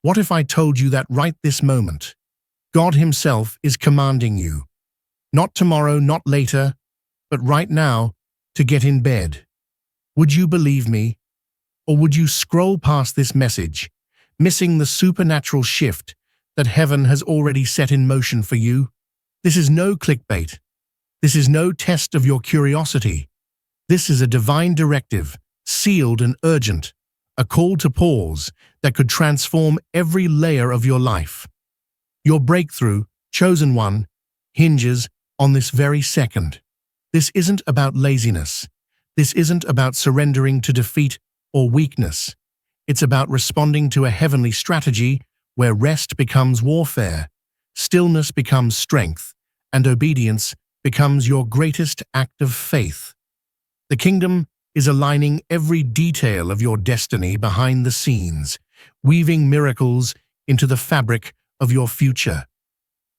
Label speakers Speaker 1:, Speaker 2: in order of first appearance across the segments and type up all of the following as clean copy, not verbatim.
Speaker 1: What if I told you that right this moment, God Himself is commanding you, not tomorrow, not later, but right now, to get in bed? Would you believe me? Or would you scroll past this message, missing the supernatural shift that heaven has already set in motion for you? This is no clickbait. This is no test of your curiosity. This is a divine directive, sealed and urgent, a call to pause that could transform every layer of your life. Your breakthrough, chosen one, hinges on this very second. This isn't about laziness. This isn't about surrendering to defeat or weakness. It's about responding to a heavenly strategy where rest becomes warfare, stillness becomes strength, and obedience becomes your greatest act of faith. The kingdom is aligning every detail of your destiny behind the scenes, weaving miracles into the fabric of your future.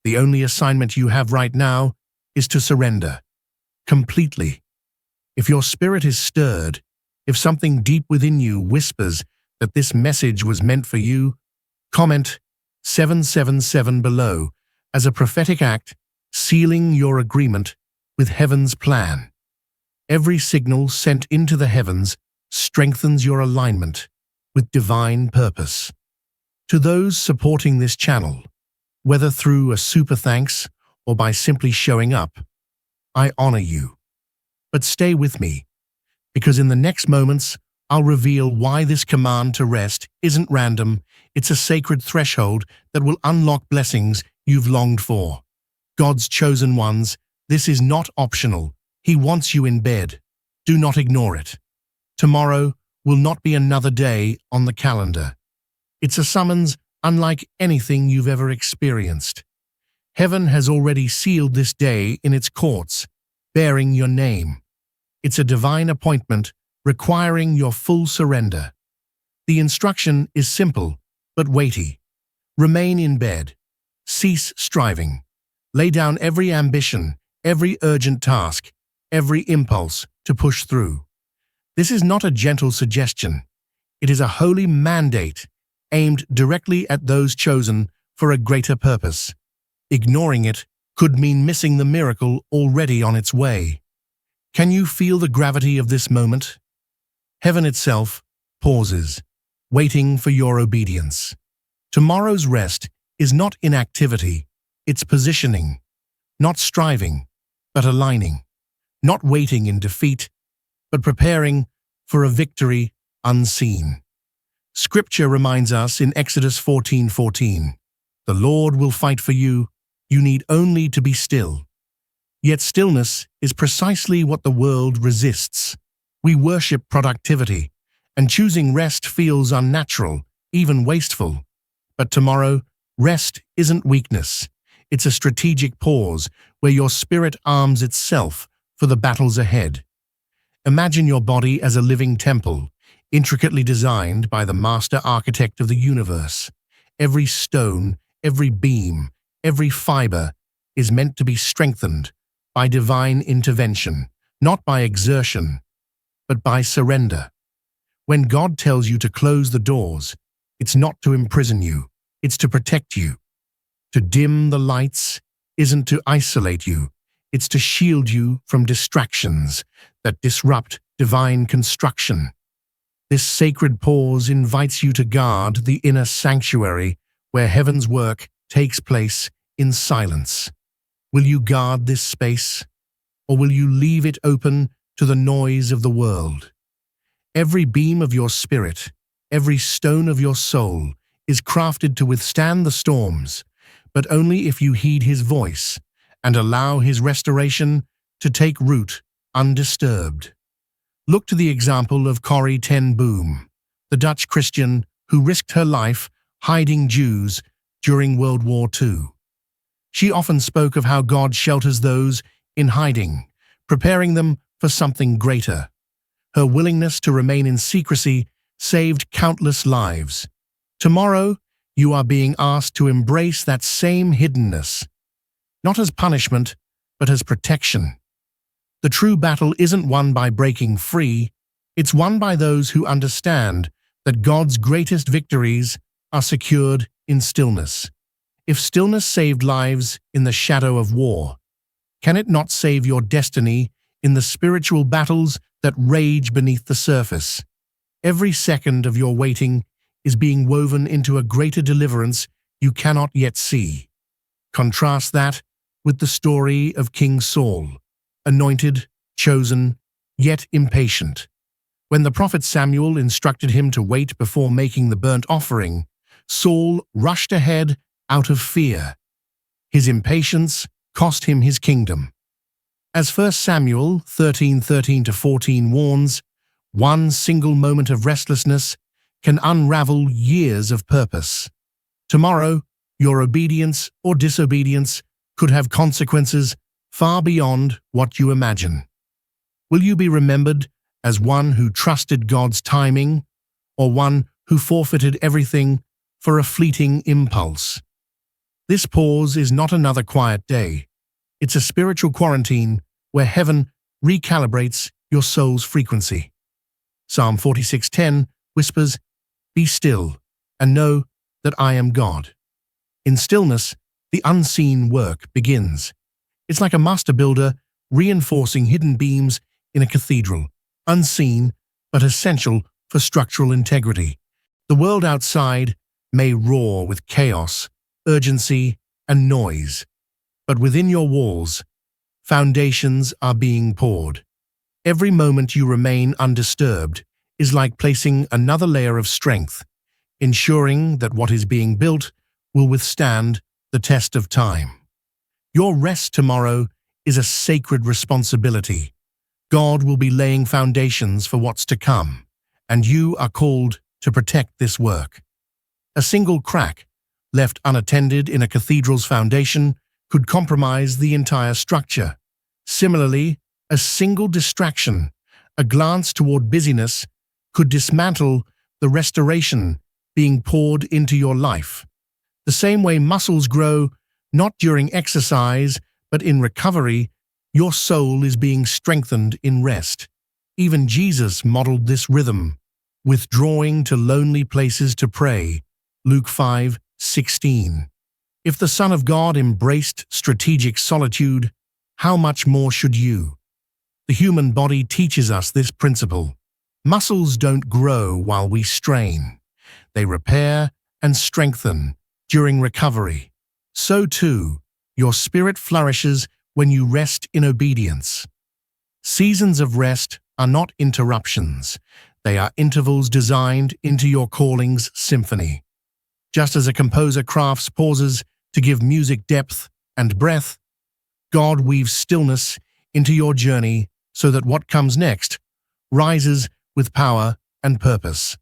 Speaker 1: The only assignment you have right now is to surrender completely. If your spirit is stirred, if something deep within you whispers that this message was meant for you, comment 777 below as a prophetic act, sealing your agreement with heaven's plan. Every signal sent into the heavens strengthens your alignment with divine purpose. To those supporting this channel, whether through a super thanks or by simply showing up, I honor you. But stay with me, because in the next moments, I'll reveal why this command to rest isn't random. It's a sacred threshold that will unlock blessings you've longed for. God's chosen ones, this is not optional. He wants you in bed. Do not ignore it. Tomorrow will not be another day on the calendar. It's a summons unlike anything you've ever experienced. Heaven has already sealed this day in its courts, bearing your name. It's a divine appointment requiring your full surrender. The instruction is simple but weighty. Remain in bed. Cease striving. Lay down every ambition, every urgent task, every impulse to push through. This is not a gentle suggestion. It is a holy mandate aimed directly at those chosen for a greater purpose. Ignoring it could mean missing the miracle already on its way. Can you feel the gravity of this moment? Heaven itself pauses, waiting for your obedience. Tomorrow's rest is not inactivity, it's positioning. Not striving, but aligning. Not waiting in defeat, but preparing for a victory unseen. Scripture reminds us in Exodus 14:14, "The Lord will fight for you, you need only to be still." Yet stillness is precisely what the world resists. We worship productivity, and choosing rest feels unnatural, even wasteful. But tomorrow, rest isn't weakness. It's a strategic pause where your spirit arms itself for the battles ahead. Imagine your body as a living temple, intricately designed by the master architect of the universe. Every stone, every beam, every fiber is meant to be strengthened by divine intervention, not by exertion, but by surrender. When God tells you to close the doors, it's not to imprison you, it's to protect you. To dim the lights isn't to isolate you, it's to shield you from distractions that disrupt divine construction. This sacred pause invites you to guard the inner sanctuary where heaven's work takes place in silence. Will you guard this space, or will you leave it open to the noise of the world? Every beam of your spirit, every stone of your soul is crafted to withstand the storms, but only if you heed His voice and allow His restoration to take root undisturbed. Look to the example of Corrie ten Boom, the Dutch Christian who risked her life hiding Jews during World War II. She often spoke of how God shelters those in hiding, preparing them for something greater. Her willingness to remain in secrecy saved countless lives. Tomorrow, you are being asked to embrace that same hiddenness, not as punishment, but as protection. The true battle isn't won by breaking free, it's won by those who understand that God's greatest victories are secured in stillness. If stillness saved lives in the shadow of war, can it not save your destiny in the spiritual battles that rage beneath the surface? Every second of your waiting is being woven into a greater deliverance you cannot yet see. Contrast that with the story of King Saul, anointed, chosen, yet impatient. When the prophet Samuel instructed him to wait before making the burnt offering, Saul rushed ahead out of fear. His impatience cost him his kingdom. As 1 Samuel 13:13-14 warns, one single moment of restlessness can unravel years of purpose. Tomorrow, your obedience or disobedience could have consequences far beyond what you imagine. Will you be remembered as one who trusted God's timing, or one who forfeited everything for a fleeting impulse? This pause is not another quiet day. It's a spiritual quarantine where heaven recalibrates your soul's frequency. Psalm 46:10 whispers, "Be still, and know that I am God." In stillness, the unseen work begins. It's like a master builder reinforcing hidden beams in a cathedral, unseen but essential for structural integrity. The world outside may roar with chaos, urgency, and noise, but within your walls, foundations are being poured. Every moment you remain undisturbed is like placing another layer of strength, ensuring that what is being built will withstand the test of time. Your rest tomorrow is a sacred responsibility. God will be laying foundations for what's to come, and you are called to protect this work. A single crack, left unattended in a cathedral's foundation, could compromise the entire structure. Similarly, a single distraction, a glance toward busyness, could dismantle the restoration being poured into your life. The same way muscles grow, not during exercise, but in recovery, your soul is being strengthened in rest. Even Jesus modeled this rhythm, withdrawing to lonely places to pray, Luke 5:16. If the Son of God embraced strategic solitude, how much more should you? The human body teaches us this principle. Muscles don't grow while we strain. They repair and strengthen during recovery. So too, your spirit flourishes when you rest in obedience. Seasons of rest are not interruptions. They are intervals designed into your calling's symphony. Just as a composer crafts pauses to give music depth and breath, God weaves stillness into your journey so that what comes next rises with power and purpose.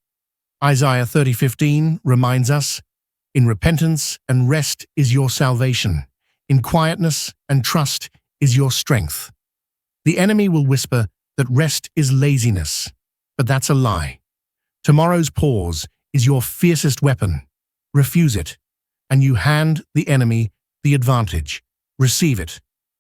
Speaker 1: Isaiah 30:15 reminds us, "In repentance and rest is your salvation. In quietness and trust is your strength." The enemy will whisper that rest is laziness, but that's a lie. Tomorrow's pause is your fiercest weapon. Refuse it, and you hand the enemy the advantage. Receive it,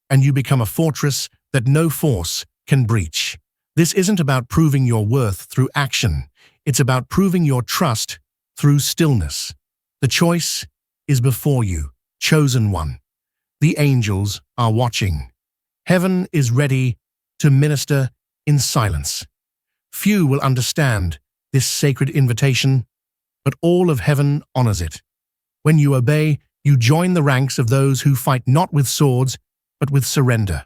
Speaker 1: and you become a fortress that no force can breach. This isn't about proving your worth through action. It's about proving your trust through stillness. The choice is before you, chosen one. The angels are watching. Heaven is ready to minister in silence. Few will understand this sacred invitation, but all of heaven honors it. When you obey, you join the ranks of those who fight not with swords, but with surrender.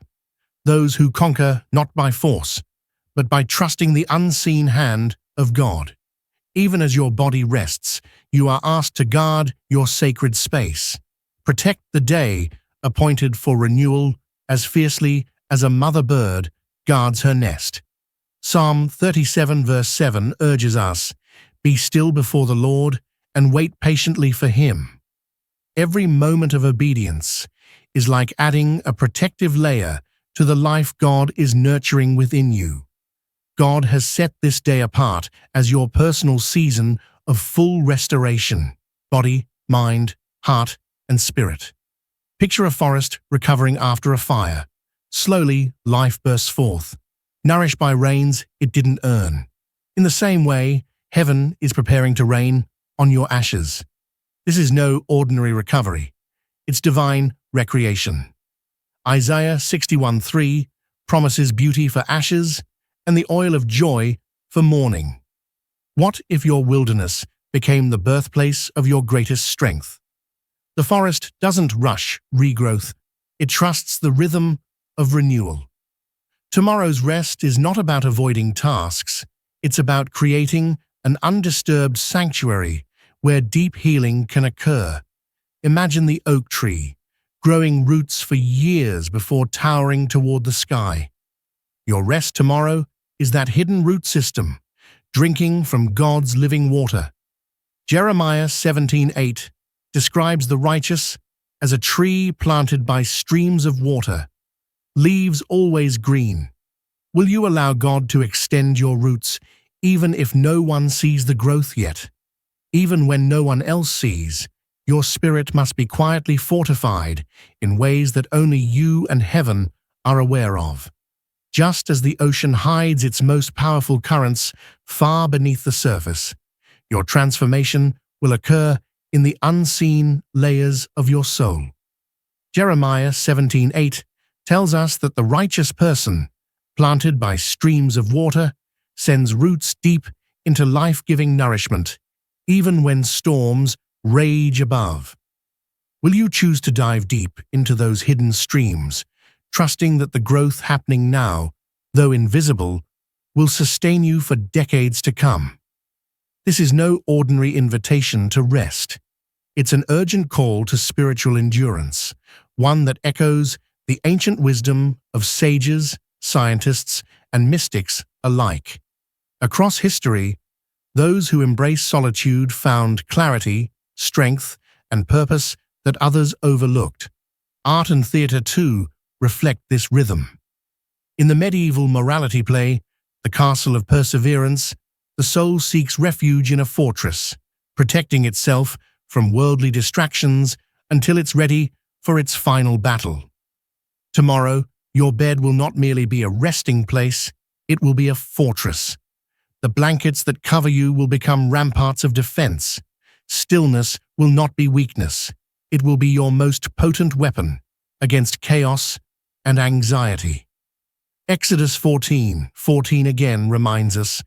Speaker 1: Those who conquer not by force, but by trusting the unseen hand of God. Even as your body rests, you are asked to guard your sacred space. Protect the day appointed for renewal as fiercely as a mother bird guards her nest. Psalm 37 verse 7 urges us, "Be still before the Lord and wait patiently for Him." Every moment of obedience is like adding a protective layer to the life God is nurturing within you. God has set this day apart as your personal season of full restoration, body, mind, heart, and spirit. Picture a forest recovering after a fire. Slowly, life bursts forth, nourished by rains it didn't earn. In the same way, heaven is preparing to rain on your ashes. This is no ordinary recovery. It's divine recreation. Isaiah 61:3 promises beauty for ashes and the oil of joy for mourning. What if your wilderness became the birthplace of your greatest strength? The forest doesn't rush regrowth. It trusts the rhythm of renewal. Tomorrow's rest is not about avoiding tasks. It's about creating an undisturbed sanctuary where deep healing can occur. Imagine the oak tree, growing roots for years before towering toward the sky. Your rest tomorrow is that hidden root system, drinking from God's living water. Jeremiah 17:8 describes the righteous as a tree planted by streams of water, leaves always green. Will you allow God to extend your roots even if no one sees the growth yet? Even when no one else sees, your spirit must be quietly fortified in ways that only you and heaven are aware of. Just as the ocean hides its most powerful currents far beneath the surface, your transformation will occur in the unseen layers of your soul. Jeremiah 17:8 tells us that the righteous person, planted by streams of water, sends roots deep into life-giving nourishment, even when storms rage above. Will you choose to dive deep into those hidden streams, trusting that the growth happening now, though invisible, will sustain you for decades to come? This is no ordinary invitation to rest. It's an urgent call to spiritual endurance, one that echoes the ancient wisdom of sages, scientists, and mystics alike. Across history, those who embraced solitude found clarity, strength, and purpose that others overlooked. Art and theatre, too, reflect this rhythm. In the medieval morality play, The Castle of Perseverance, the soul seeks refuge in a fortress, protecting itself from worldly distractions until it's ready for its final battle. Tomorrow, your bed will not merely be a resting place, it will be a fortress. The blankets that cover you will become ramparts of defense. Stillness will not be weakness. It will be your most potent weapon against chaos and anxiety. Exodus 14:14 again reminds us,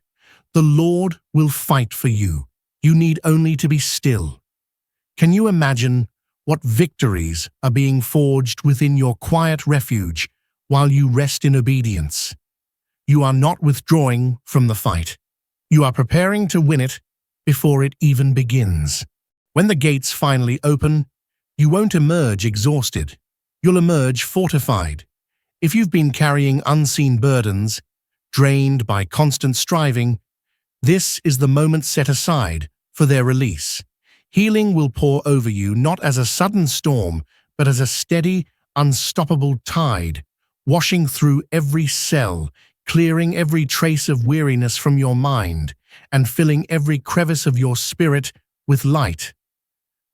Speaker 1: "The Lord will fight for you. You need only to be still." Can you imagine what victories are being forged within your quiet refuge while you rest in obedience? You are not withdrawing from the fight. You are preparing to win it before it even begins. When the gates finally open, you won't emerge exhausted. You'll emerge fortified. If you've been carrying unseen burdens, drained by constant striving, this is the moment set aside for their release. Healing will pour over you not as a sudden storm, but as a steady, unstoppable tide, washing through every cell, clearing every trace of weariness from your mind, and filling every crevice of your spirit with light.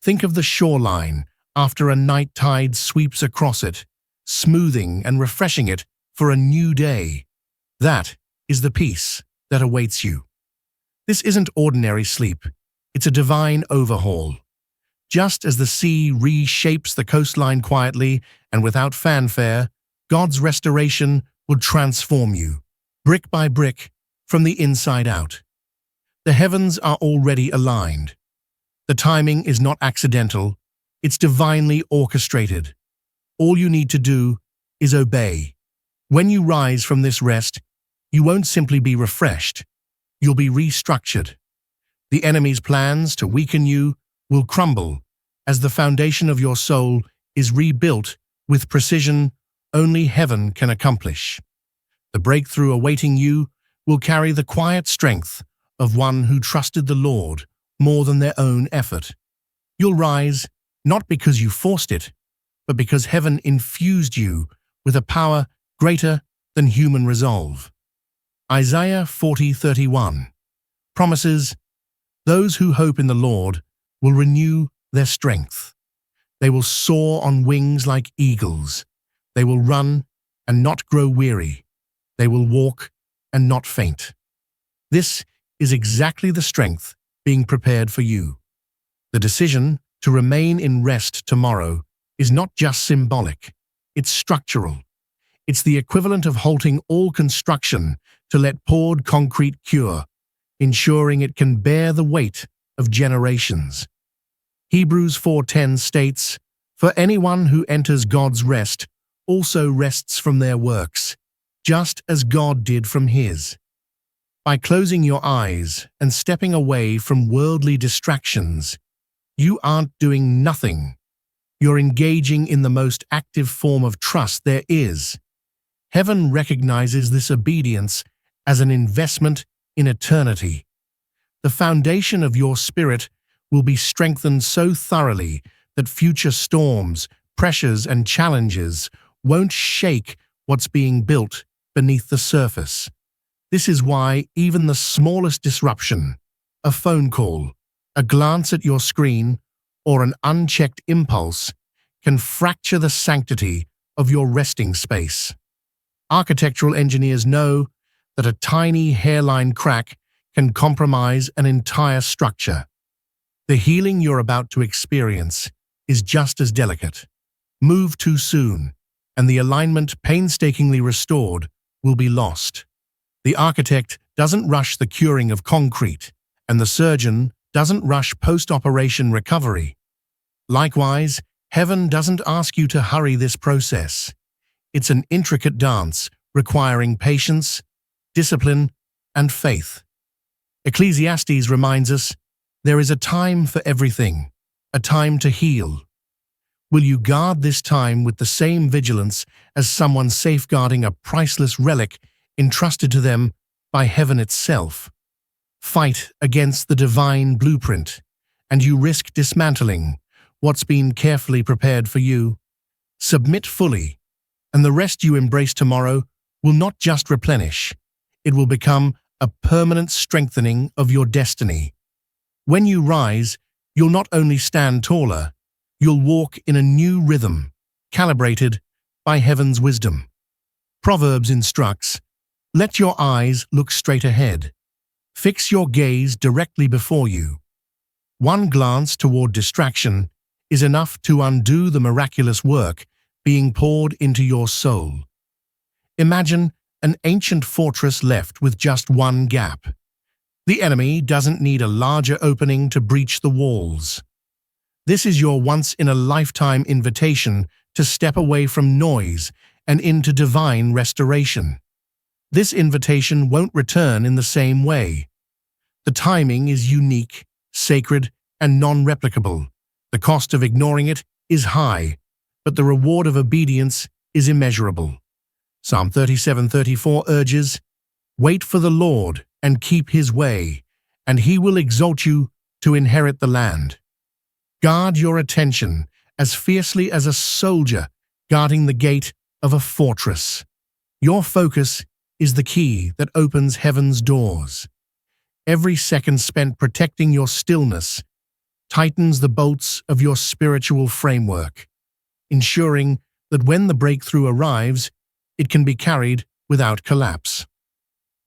Speaker 1: Think of the shoreline after a night tide sweeps across it, smoothing and refreshing it for a new day. That is the peace that awaits you. This isn't ordinary sleep. It's a divine overhaul. Just as the sea reshapes the coastline quietly and without fanfare, God's restoration will transform you, brick by brick, from the inside out. The heavens are already aligned. The timing is not accidental, it's divinely orchestrated. All you need to do is obey. When you rise from this rest, you won't simply be refreshed, you'll be restructured. The enemy's plans to weaken you will crumble as the foundation of your soul is rebuilt with precision only heaven can accomplish. The breakthrough awaiting you will carry the quiet strength of one who trusted the Lord more than their own effort. You'll rise not because you forced it, but because heaven infused you with a power greater than human resolve. Isaiah 40:31 promises, "Those who hope in the Lord will renew their strength. They will soar on wings like eagles. They will run and not grow weary. They will walk and not faint." This is exactly the strength being prepared for you. The decision to remain in rest tomorrow is not just symbolic, it's structural. It's the equivalent of halting all construction to let poured concrete cure, ensuring it can bear the weight of generations. Hebrews 4:10 states, "For anyone who enters God's rest also rests from their works, just as God did from his." By closing your eyes and stepping away from worldly distractions, you aren't doing nothing. You're engaging in the most active form of trust there is. Heaven recognizes this obedience as an investment in eternity. The foundation of your spirit will be strengthened so thoroughly that future storms, pressures, and challenges won't shake what's being built beneath the surface. This is why even the smallest disruption, a phone call, a glance at your screen, or an unchecked impulse, can fracture the sanctity of your resting space. Architectural engineers know that a tiny hairline crack can compromise an entire structure. The healing you're about to experience is just as delicate. Move too soon, and the alignment painstakingly restored will be lost. The architect doesn't rush the curing of concrete, and the surgeon doesn't rush post-operation recovery. Likewise, heaven doesn't ask you to hurry this process. It's an intricate dance requiring patience, discipline, and faith. Ecclesiastes reminds us, there is a time for everything, a time to heal. Will you guard this time with the same vigilance as someone safeguarding a priceless relic entrusted to them by heaven itself? Fight against the divine blueprint, and you risk dismantling what's been carefully prepared for you. Submit fully, and the rest you embrace tomorrow will not just replenish, it will become a permanent strengthening of your destiny. When you rise, you'll not only stand taller, you'll walk in a new rhythm, calibrated by heaven's wisdom. Proverbs instructs, "Let your eyes look straight ahead. Fix your gaze directly before you." One glance toward distraction is enough to undo the miraculous work being poured into your soul. Imagine an ancient fortress left with just one gap. The enemy doesn't need a larger opening to breach the walls. This is your once-in-a-lifetime invitation to step away from noise and into divine restoration. This invitation won't return in the same way. The timing is unique, sacred, and non-replicable. The cost of ignoring it is high, but the reward of obedience is immeasurable. Psalm 37:34 urges, "Wait for the Lord and keep his way, and he will exalt you to inherit the land." Guard your attention as fiercely as a soldier guarding the gate of a fortress. Your focus is the key that opens heaven's doors. Every second spent protecting your stillness tightens the bolts of your spiritual framework, ensuring that when the breakthrough arrives, it can be carried without collapse.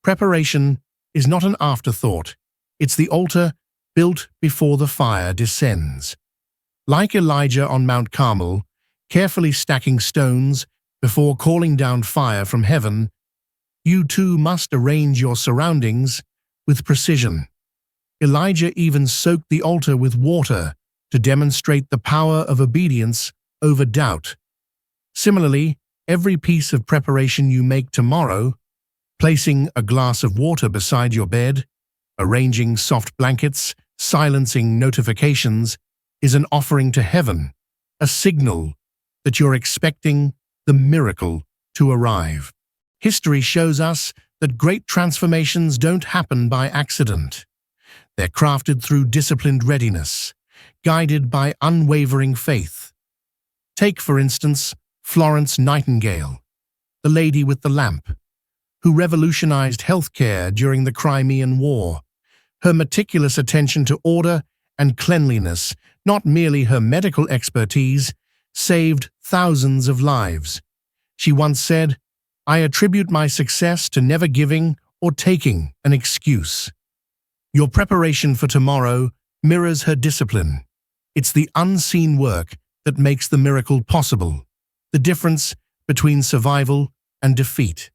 Speaker 1: Preparation is not an afterthought, it's the altar built before the fire descends. Like Elijah on Mount Carmel, carefully stacking stones before calling down fire from heaven, you too must arrange your surroundings with precision. Elijah even soaked the altar with water to demonstrate the power of obedience over doubt. Similarly, every piece of preparation you make tomorrow, placing a glass of water beside your bed, arranging soft blankets, silencing notifications, is an offering to heaven, a signal that you're expecting the miracle to arrive. History shows us that great transformations don't happen by accident. They're crafted through disciplined readiness, guided by unwavering faith. Take, for instance, Florence Nightingale, the lady with the lamp, who revolutionized healthcare during the Crimean War. Her meticulous attention to order and cleanliness, not merely her medical expertise, saved thousands of lives. She once said, "I attribute my success to never giving or taking an excuse." Your preparation for tomorrow mirrors her discipline. It's the unseen work that makes the miracle possible, the difference between survival and defeat.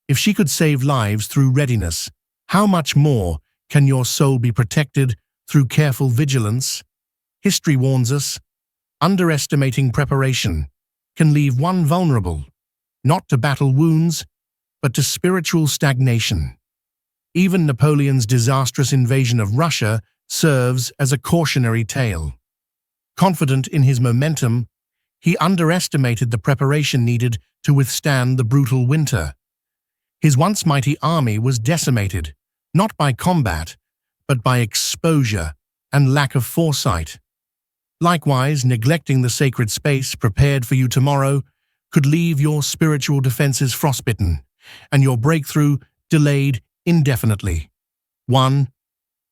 Speaker 1: If she could save lives through readiness, how much more can your soul be protected through careful vigilance? History warns us, underestimating preparation can leave one vulnerable, not to battle wounds, but to spiritual stagnation. Even Napoleon's disastrous invasion of Russia serves as a cautionary tale. Confident in his momentum, he underestimated the preparation needed to withstand the brutal winter. His once mighty army was decimated, not by combat, but by exposure and lack of foresight. Likewise, neglecting the sacred space prepared for you tomorrow could leave your spiritual defenses frostbitten and your breakthrough delayed indefinitely. 1.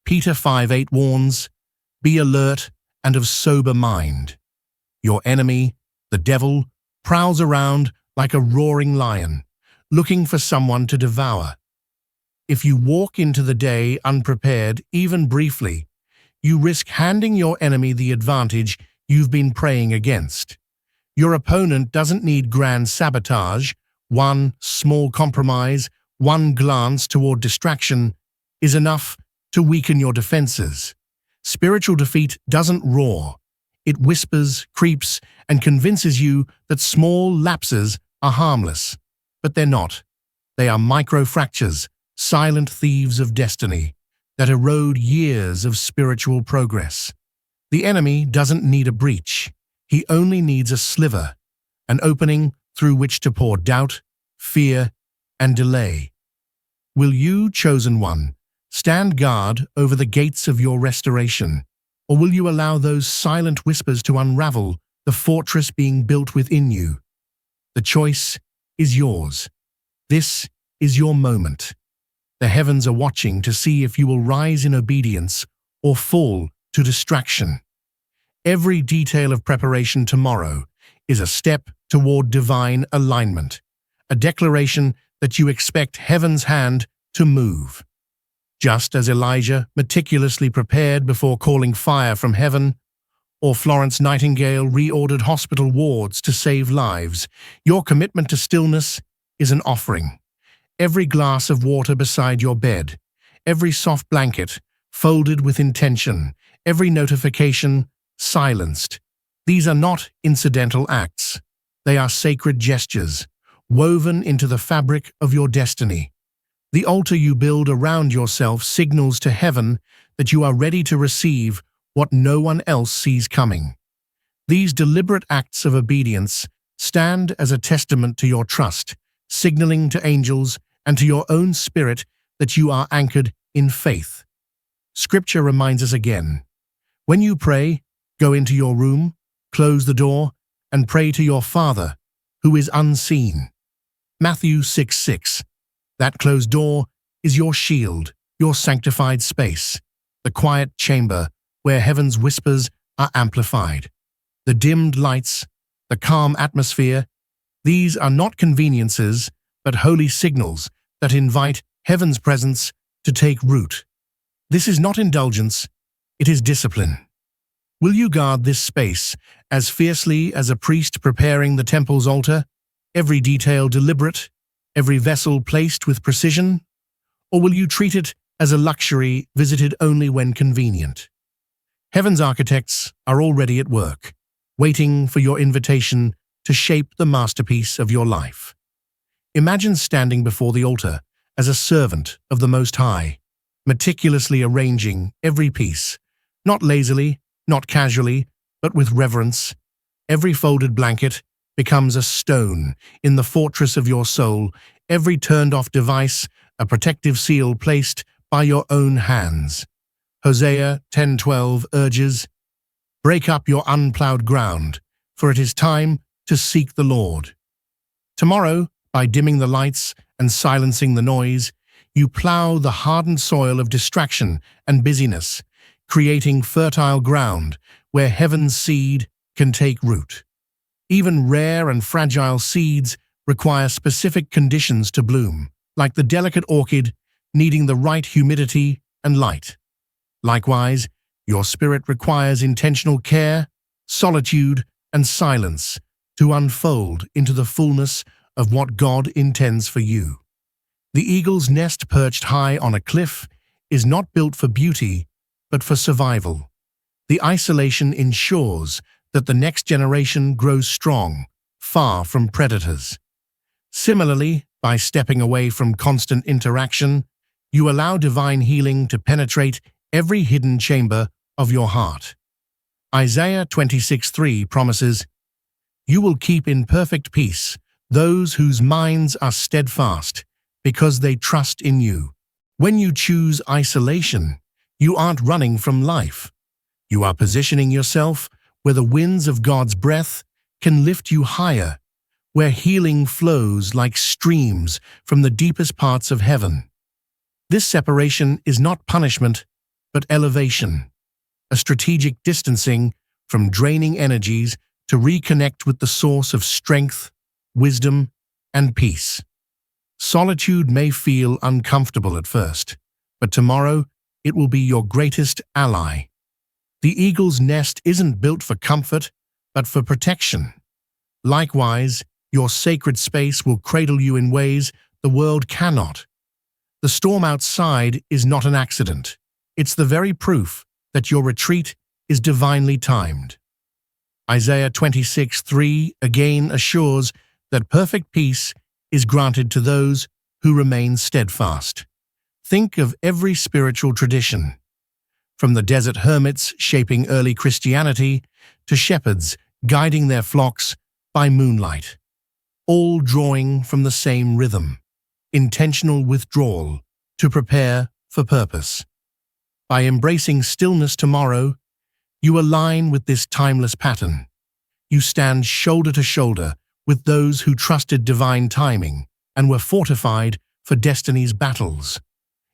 Speaker 1: Peter 5:8 warns, "Be alert and of sober mind. Your enemy, the devil, prowls around like a roaring lion, looking for someone to devour." If you walk into the day unprepared, even briefly, you risk handing your enemy the advantage you've been praying against. Your opponent doesn't need grand sabotage. One small compromise, one glance toward distraction is enough to weaken your defenses. Spiritual defeat doesn't roar. It whispers, creeps, and convinces you that small lapses are harmless. But they're not. They are micro-fractures, silent thieves of destiny that erode years of spiritual progress. The enemy doesn't need a breach. He only needs a sliver, an opening through which to pour doubt, fear, and delay. Will you, chosen one, stand guard over the gates of your restoration, or will you allow those silent whispers to unravel the fortress being built within you? The choice is yours. This is your moment. The heavens are watching to see if you will rise in obedience or fall to distraction. Every detail of preparation tomorrow is a step toward divine alignment, a declaration that you expect heaven's hand to move. Just as Elijah meticulously prepared before calling fire from heaven, or Florence Nightingale reordered hospital wards to save lives, your commitment to stillness is an offering. Every glass of water beside your bed, every soft blanket folded with intention, every notification silenced. These are not incidental acts. They are sacred gestures, woven into the fabric of your destiny. The altar you build around yourself signals to heaven that you are ready to receive what no one else sees coming. These deliberate acts of obedience stand as a testament to your trust, signaling to angels and to your own spirit that you are anchored in faith. Scripture reminds us again, when you pray, go into your room, close the door, and pray to your Father, who is unseen. Matthew 6:6. That closed door is your shield, your sanctified space, the quiet chamber where heaven's whispers are amplified. The dimmed lights, the calm atmosphere, these are not conveniences, but holy signals that invite heaven's presence to take root. This is not indulgence, it is discipline. Will you guard this space as fiercely as a priest preparing the temple's altar, every detail deliberate, every vessel placed with precision? Or will you treat it as a luxury visited only when convenient? Heaven's architects are already at work, waiting for your invitation to shape the masterpiece of your life. Imagine standing before the altar as a servant of the Most High, meticulously arranging every piece, not lazily, not casually, but with reverence. Every folded blanket becomes a stone in the fortress of your soul, every turned-off device a protective seal placed by your own hands. Hosea 10:12 urges, "Break up your unplowed ground, for it is time to seek the Lord." Tomorrow, by dimming the lights and silencing the noise, you plow the hardened soil of distraction and busyness, creating fertile ground where heaven's seed can take root. Even rare and fragile seeds require specific conditions to bloom, like the delicate orchid needing the right humidity and light. Likewise, Your spirit requires intentional care, solitude, and silence to unfold into the fullness of what God intends for you. The eagle's nest perched high on a cliff is not built for beauty, but for survival. The isolation ensures that the next generation grows strong, far from predators. Similarly, by stepping away from constant interaction, you allow divine healing to penetrate every hidden chamber of your heart. Isaiah 26:3 promises, "You will keep in perfect peace those whose minds are steadfast, because they trust in you." When you choose isolation, you aren't running from life. You are positioning yourself where the winds of God's breath can lift you higher, where healing flows like streams from the deepest parts of heaven. This separation is not punishment, but elevation, a strategic distancing from draining energies to reconnect with the source of strength, wisdom, and peace. Solitude may feel uncomfortable at first, but tomorrow it will be your greatest ally. The eagle's nest isn't built for comfort, but for protection. Likewise, your sacred space will cradle you in ways the world cannot. The storm outside is not an accident. It's the very proof that your retreat is divinely timed. Isaiah 26:3 again assures that perfect peace is granted to those who remain steadfast. Think of every spiritual tradition, from the desert hermits shaping early Christianity to shepherds guiding their flocks by moonlight, all drawing from the same rhythm, intentional withdrawal to prepare for purpose. By embracing stillness tomorrow, you align with this timeless pattern. You stand shoulder to shoulder with those who trusted divine timing and were fortified for destiny's battles.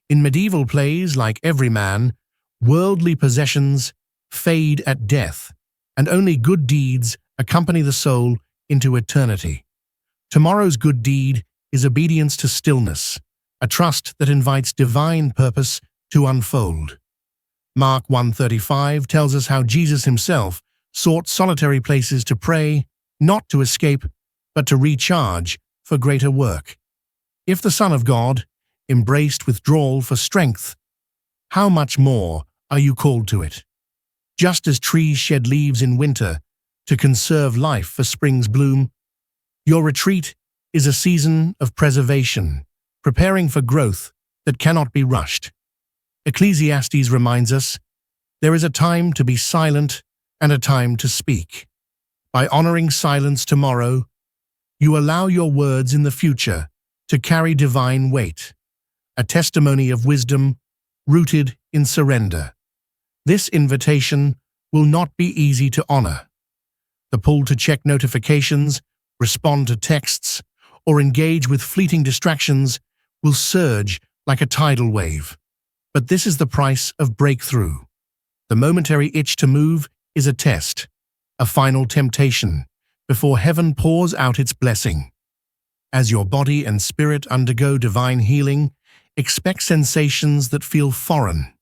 Speaker 1: In medieval plays like Everyman, worldly possessions fade at death, and only good deeds accompany the soul into eternity. Tomorrow's good deed is obedience to stillness, a trust that invites divine purpose to unfold. Mark 1:35 tells us how Jesus himself sought solitary places to pray, not to escape, but to recharge for greater work. If the Son of God embraced withdrawal for strength, how much more are you called to it? Just as trees shed leaves in winter to conserve life for spring's bloom, your retreat is a season of preservation, preparing for growth that cannot be rushed. Ecclesiastes reminds us, there is a time to be silent and a time to speak. By honoring silence tomorrow, you allow your words in the future to carry divine weight, a testimony of wisdom rooted in surrender. This invitation will not be easy to honor. The pull to check notifications, respond to texts, or engage with fleeting distractions will surge like a tidal wave. But this is the price of breakthrough. The momentary itch to move is a test, a final temptation, before heaven pours out its blessing. As your body and spirit undergo divine healing, expect sensations that feel foreign,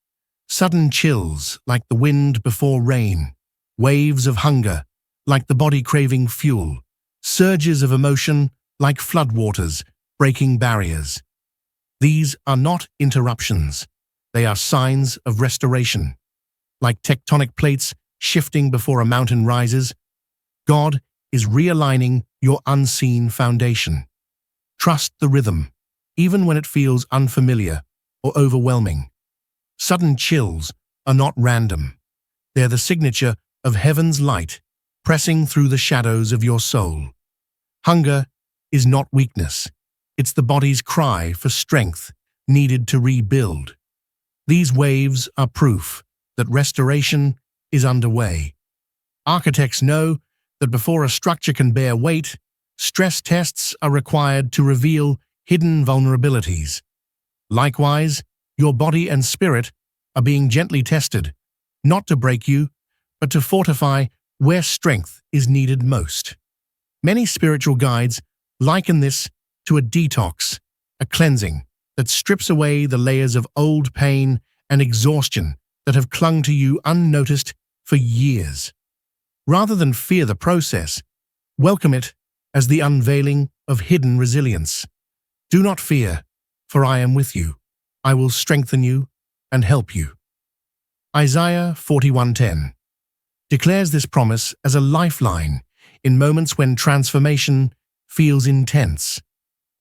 Speaker 1: sudden chills like the wind before rain, waves of hunger like the body craving fuel, surges of emotion like floodwaters breaking barriers. These are not interruptions. They are signs of restoration. Like tectonic plates shifting before a mountain rises, God is realigning your unseen foundation. Trust the rhythm, even when it feels unfamiliar or overwhelming. Sudden chills are not random. They're the signature of heaven's light pressing through the shadows of your soul. Hunger is not weakness. It's the body's cry for strength needed to rebuild. These waves are proof that restoration is underway. Architects know that before a structure can bear weight, stress tests are required to reveal hidden vulnerabilities. Likewise, your body and spirit are being gently tested, not to break you, but to fortify where strength is needed most. Many spiritual guides liken this to a detox, a cleansing that strips away the layers of old pain and exhaustion that have clung to you unnoticed for years. Rather than fear the process, welcome it as the unveiling of hidden resilience. Do not fear, for I am with you. I will strengthen you and help you. Isaiah 41:10 declares this promise as a lifeline in moments when transformation feels intense.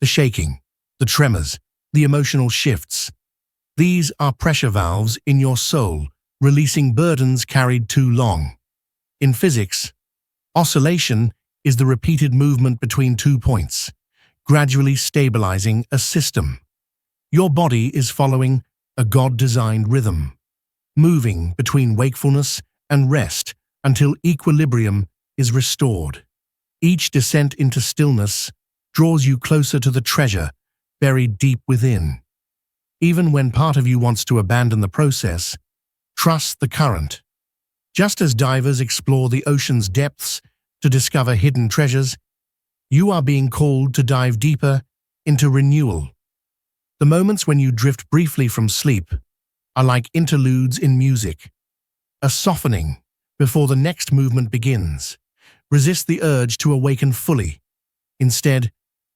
Speaker 1: The shaking, the tremors, the emotional shifts. These are pressure valves in your soul, releasing burdens carried too long. In physics, oscillation is the repeated movement between 2 points, gradually stabilizing a system. Your body is following a God-designed rhythm, moving between wakefulness and rest until equilibrium is restored. Each descent into stillness draws you closer to the treasure buried deep within. Even when part of you wants to abandon the process, trust the current. Just as divers explore the ocean's depths to discover hidden treasures, you are being called to dive deeper into renewal. The moments when you drift briefly from sleep are like interludes in music, a softening before the next movement begins. Resist the urge to awaken fully. Instead,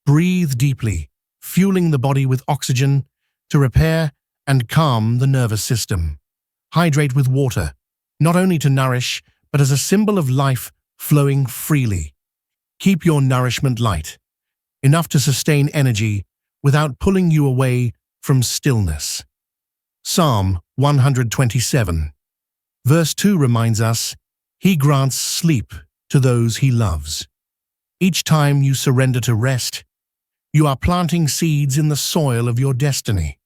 Speaker 1: breathe deeply, fueling the body with oxygen to repair and calm the nervous system. Hydrate with water, not only to nourish, but as a symbol of life flowing freely. Keep your nourishment light, enough to sustain energy without pulling you away from stillness. Psalm 127, verse 2 reminds us, He grants sleep to those He loves. Each time you surrender to rest, you are planting seeds in the soil of your destiny.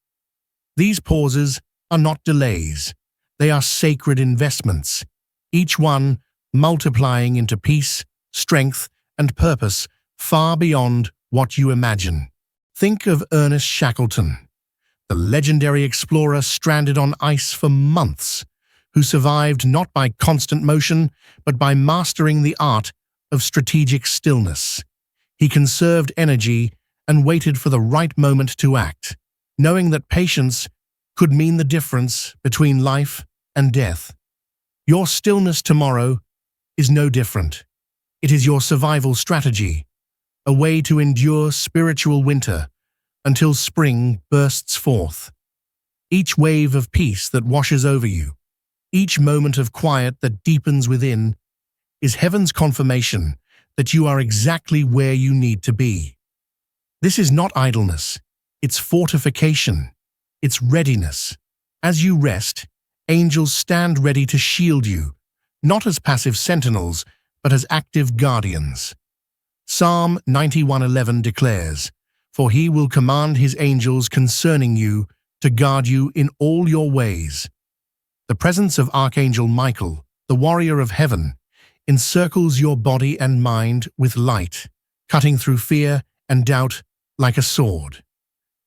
Speaker 1: These pauses are not delays. They are sacred investments, each one multiplying into peace, strength, and purpose far beyond what you imagine. Think of Ernest Shackleton, the legendary explorer stranded on ice for months, who survived not by constant motion, but by mastering the art of strategic stillness. He conserved energy and waited for the right moment to act, knowing that patience could mean the difference between life and death. Your stillness tomorrow is no different. It is your survival strategy, a way to endure spiritual winter until spring bursts forth. Each wave of peace that washes over you, each moment of quiet that deepens within, is heaven's confirmation that you are exactly where you need to be. This is not idleness, it's fortification, it's readiness. As you rest, angels stand ready to shield you, not as passive sentinels, but as active guardians. Psalm 91:11 declares, For He will command His angels concerning you to guard you in all your ways. The presence of Archangel Michael, the warrior of heaven, encircles your body and mind with light, cutting through fear and doubt like a sword.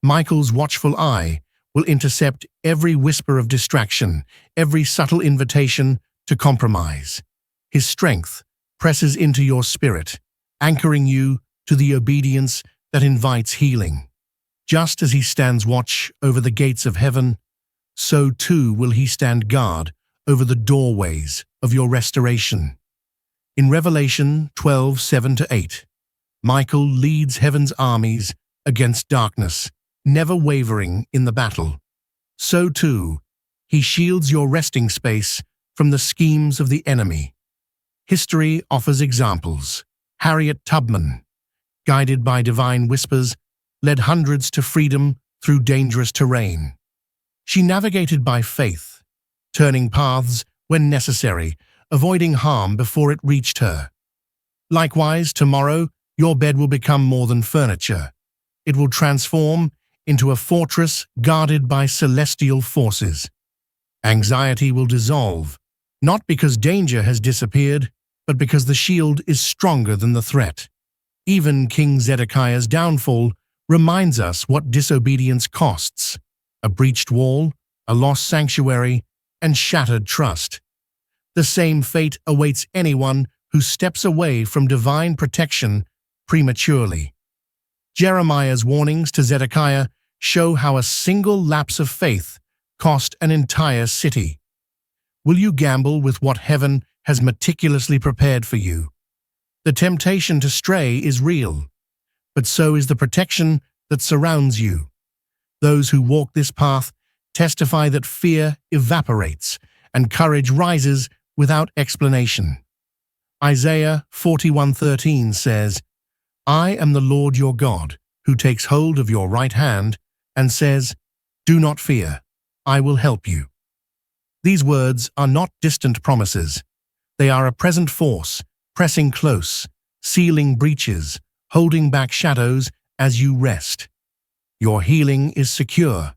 Speaker 1: Michael's watchful eye will intercept every whisper of distraction, every subtle invitation to compromise. His strength presses into your spirit, anchoring you to the obedience that invites healing. Just as He stands watch over the gates of heaven, so too will He stand guard over the doorways of your restoration. In Revelation 12:7-8, Michael leads heaven's armies against darkness, never wavering in the battle. So too, He shields your resting space from the schemes of the enemy. History offers examples. Harriet Tubman, guided by divine whispers, led hundreds to freedom through dangerous terrain. She navigated by faith, turning paths when necessary, avoiding harm before it reached her. Likewise, tomorrow, your bed will become more than furniture. It will transform into a fortress guarded by celestial forces. Anxiety will dissolve, not because danger has disappeared, but because the shield is stronger than the threat. Even King Zedekiah's downfall reminds us what disobedience costs: a breached wall, a lost sanctuary, and shattered trust. The same fate awaits anyone who steps away from divine protection prematurely. Jeremiah's warnings to Zedekiah show how a single lapse of faith cost an entire city. Will you gamble with what heaven has meticulously prepared for you? The temptation to stray is real, but so is the protection that surrounds you. Those who walk this path testify that fear evaporates and courage rises without explanation. Isaiah 41:13 says, "I am the Lord your God, who takes hold of your right hand and says, 'Do not fear, I will help you.'" These words are not distant promises. They are a present force, pressing close, sealing breaches, holding back shadows as you rest. Your healing is secure.